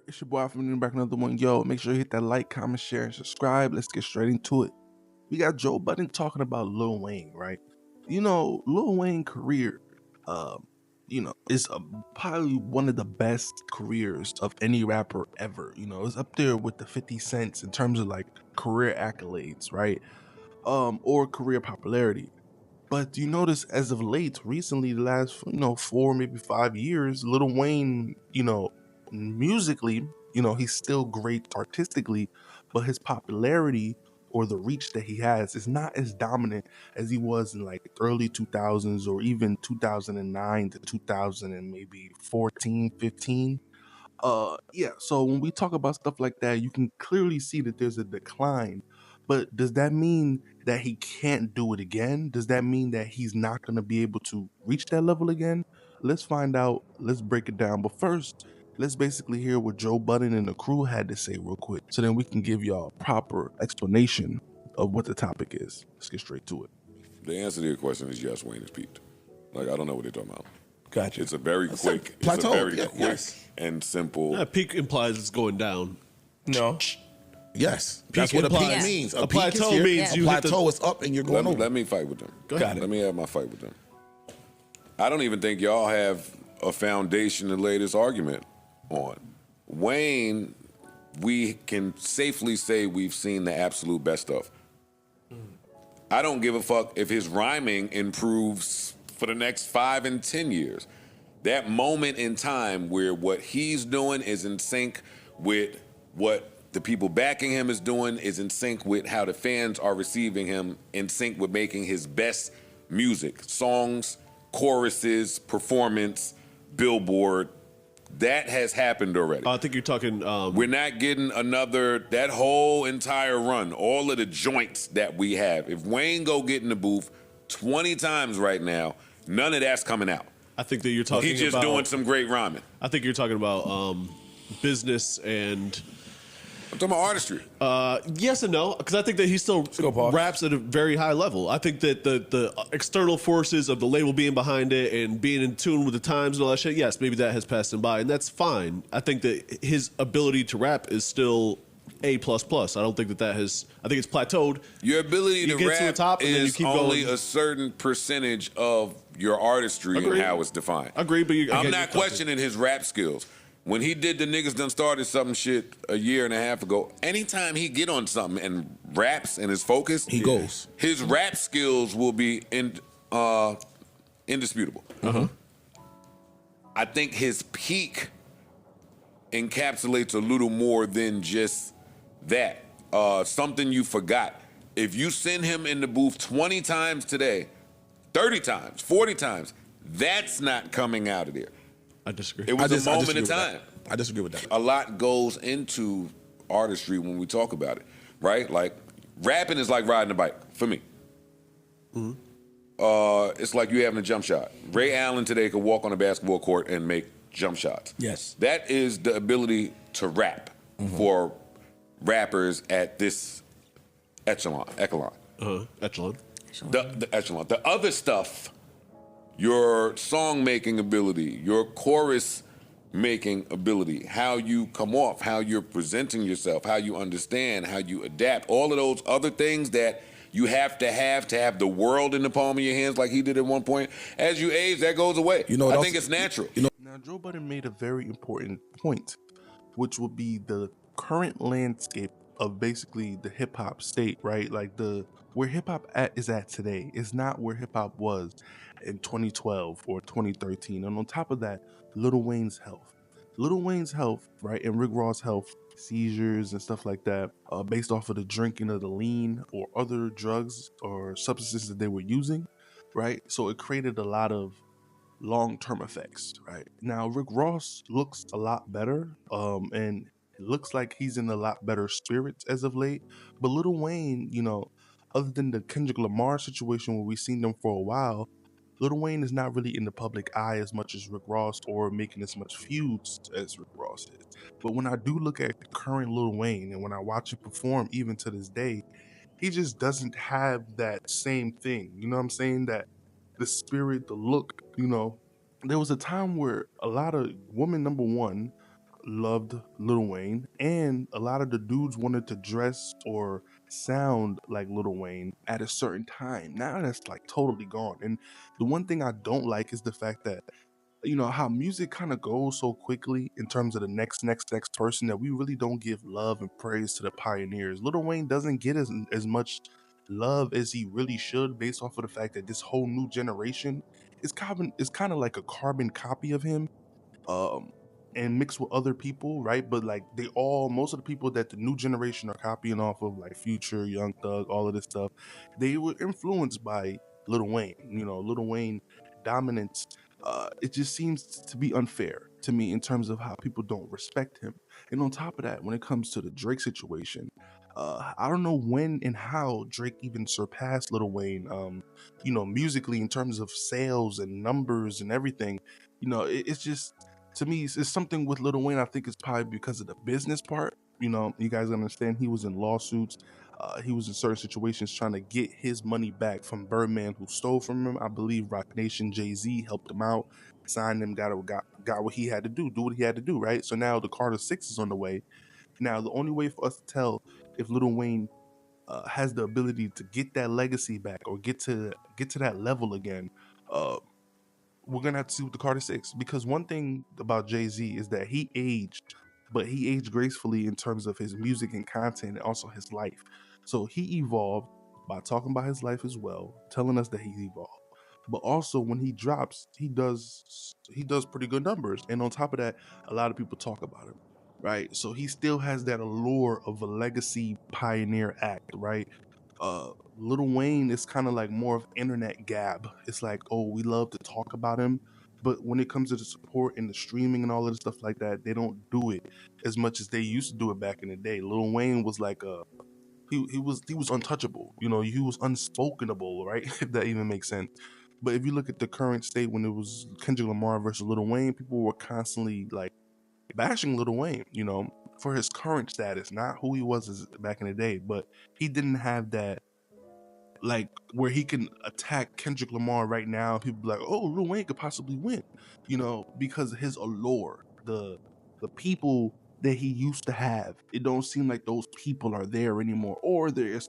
It's your boy from back another one. Yo, make sure you hit that like, comment, share, and subscribe. Let's get straight into it. We got Joe Budden talking about Lil Wayne, right? Lil Wayne career, is probably one of the best careers of any rapper ever. It's up there with the 50 Cents in terms of like career accolades, right? Or career popularity. But do you notice as of late, recently, the last 4, maybe 5 years, Lil Wayne, musically, he's still great artistically, but his popularity or the reach that he has is not as dominant as he was in like early 2000s or even 2009 to 2000 and maybe 14, 15. So when we talk about stuff like that, you can clearly see that there's a decline. But does that mean that he can't do it again? Does that mean that he's not going to be able to reach that level again? Let's find out. Let's break it down. But first, let's basically hear what Joe Budden and the crew had to say real quick, so then we can give y'all a proper explanation of what the topic is. Let's get straight to it. The answer to your question is yes, Wayne is peaked. Like, I don't know what they're talking about. Gotcha. It's a very quick, plateau. Quick and simple. Peak implies it's going down. No. Yes. That's Peak what a peak implies- means. a peak plateau is here, means a you hit plateau the- is up and you're going over. Let me fight with them. Go ahead. Let me have my fight with them. I don't even think y'all have a foundation to lay this argument on. Wayne, we can safely say we've seen the absolute best of. I don't give a fuck if his rhyming improves for the next 5 and 10 years. That moment in time where what he's doing is in sync with what the people backing him is doing, is in sync with how the fans are receiving him, in sync with making his best music, songs, choruses, performance, Billboard. That has happened already. I think you're talking. We're not getting that whole entire run, all of the joints that we have. If Wayne go get in the booth 20 times right now, none of that's coming out. I think that you're talking. He's just about, doing some great rhyming. I think you're talking about business and. I'm talking about artistry. Yes and no, because I think that he still raps at a very high level. I think that the external forces of the label being behind it and being in tune with the times and all that shit, yes, maybe that has passed him by, and that's fine. I think that his ability to rap is still A++. I don't think that has. I think it's plateaued. Your ability You to get rap to the top and then you is keep only going. a certain percentage of your artistry Agreed. and how it's defined. Agree, but I'm not questioning his rap skills. When he did the Niggas Done Started Something shit a year and a half ago, anytime he get on something and raps and is focused, He goes. His rap skills will be indisputable. I think his peak encapsulates a little more than just that. Something you forgot. If you send him in the booth 20 times today, 30 times, 40 times, that's not coming out of there. I disagree. It was a moment in disagree with time. that. I disagree with that. A lot goes into artistry when we talk about it, right? Like, rapping is like riding a bike for me. It's like you having a jump shot. Ray Allen today could walk on a basketball court and make jump shots. Yes. That is the ability to rap for rappers at this echelon. Echelon. The echelon. The other stuff, your song making ability, your chorus making ability, how you come off, how you're presenting yourself, how you understand, how you adapt, all of those other things that you have to have the world in the palm of your hands like he did at one point. As you age, that goes away. I think it's natural. Now, Joe Budden made a very important point, which would be the current landscape of basically the hip hop state, right? Like where hip hop is at today is not where hip hop was in 2012 or 2013. And on top of that, Lil Wayne's health, right, and Rick Ross' health, seizures and stuff like that, based off of the drinking of the lean or other drugs or substances that they were using, right? So it created a lot of long-term effects, right? Now, Rick Ross looks a lot better, and it looks like he's in a lot better spirits as of late. But Lil Wayne, other than the Kendrick Lamar situation where we've seen them for a while, Lil Wayne is not really in the public eye as much as Rick Ross or making as much feuds as Rick Ross is. But when I do look at the current Lil Wayne and when I watch him perform even to this day, he just doesn't have that same thing. You know what I'm saying? That the spirit, the look, There was a time where a lot of women, number one, loved Lil Wayne, and a lot of the dudes wanted to dress or sound like Lil Wayne at a certain time. Now that's like totally gone. And the one thing I don't like is the fact that, how music kind of goes so quickly in terms of the next person, that we really don't give love and praise to the pioneers. Lil Wayne doesn't get as much love as he really should, based off of the fact that this whole new generation is kind of like a carbon copy of him, um and mixed with other people, right? But like most of the people that the new generation are copying off of, like Future, Young Thug, all of this stuff, they were influenced by Lil Wayne. Lil Wayne dominance. It just seems to be unfair to me in terms of how people don't respect him. And on top of that, when it comes to the Drake situation, I don't know when and how Drake even surpassed Lil Wayne, musically, in terms of sales and numbers and everything. It's just, to me, it's something with Lil Wayne. I think it's probably because of the business part. You guys understand, he was in lawsuits. He was in certain situations trying to get his money back from Birdman, who stole from him. I believe Rock Nation, Jay-Z helped him out, signed him, got what he had to do what he had to do, right? So now the Carter 6 is on the way. Now, the only way for us to tell if Lil Wayne has the ability to get that legacy back, or get to that level again, we're gonna have to see with the Carter 6. Because one thing about Jay-Z is that he aged, but he aged gracefully in terms of his music and content, and also his life. So he evolved by talking about his life as well, telling us that he evolved. But also, when he drops, he does pretty good numbers. And on top of that, a lot of people talk about him, right? So he still has that allure of a legacy pioneer act, right? Lil Wayne is kind of like more of internet gab. It's like, oh, we love to talk about him, but when it comes to the support and the streaming and all of the stuff like that, they don't do it as much as they used to do it back in the day. Lil Wayne was like he was untouchable. He was unspokenable, right? If that even makes sense. But if you look at the current state, when it was Kendrick Lamar versus Lil Wayne, people were constantly like bashing Lil Wayne, for his current status, not who he was back in the day. But he didn't have that, like, where he can attack Kendrick Lamar right now. People be like, oh, Lil Wayne could possibly win, because of his allure. The people that he used to have, it don't seem like those people are there anymore, or they're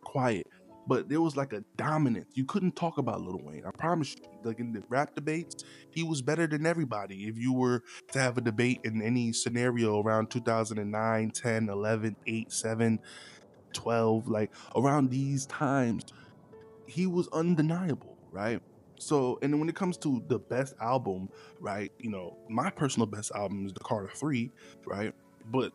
quiet. But there was like a dominance. You couldn't talk about Lil Wayne. I promise you. Like in the rap debates, he was better than everybody. If you were to have a debate in any scenario around 2009, 10, 11, 8, 7, 12, like around these times, he was undeniable, right? So, and then when it comes to the best album, right, my personal best album is the Carter 3, right? But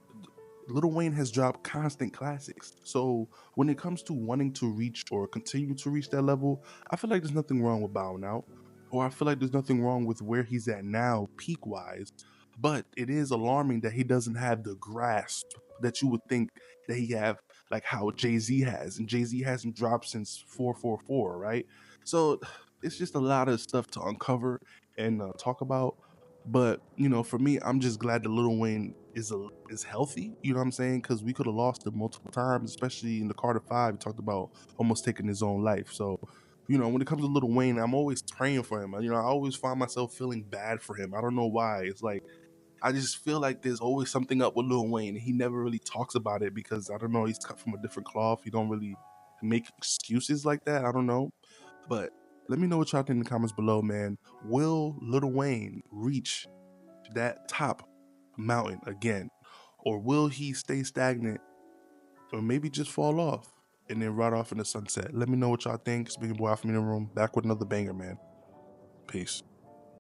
Lil Wayne has dropped constant classics. So when it comes to wanting to reach or continue to reach that level, I feel like there's nothing wrong with bowing out, or I feel like there's nothing wrong with where he's at now, peak wise. But it is alarming that he doesn't have the grasp that you would think that he have, like how Jay-Z has. And Jay-Z hasn't dropped since 444, right? So it's just a lot of stuff to uncover and talk about. But for me, I'm just glad that Lil Wayne is healthy. You know what I'm saying? Because we could have lost him multiple times, especially in the Carter 5. He talked about almost taking his own life. So when it comes to Lil Wayne, I'm always praying for him. I always find myself feeling bad for him. I don't know why. It's like, I just feel like there's always something up with Lil Wayne. He never really talks about it because, I don't know, he's cut from a different cloth. He don't really make excuses like that. I don't know. But let me know what y'all think in the comments below, man. Will Lil Wayne reach that top mountain again? Or will he stay stagnant, or maybe just fall off and then ride off in the sunset? Let me know what y'all think. It's Big Boy Off Me in the Room, back with another banger, man. Peace.